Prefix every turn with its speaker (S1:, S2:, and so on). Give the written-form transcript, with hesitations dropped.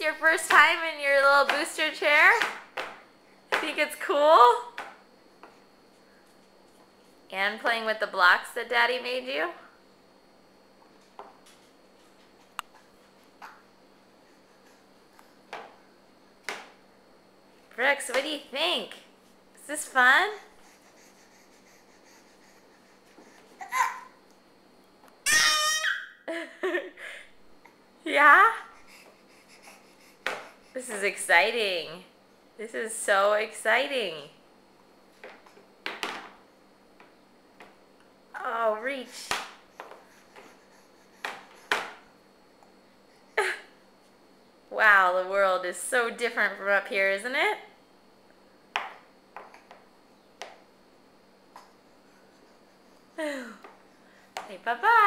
S1: your first time in your little booster chair? Think it's cool? And playing with the blocks that Daddy made you? Brooks, what do you think? Is this fun? Yeah? This is exciting. This is so exciting. Oh, reach. Wow, the world is so different from up here, isn't it? Say bye-bye.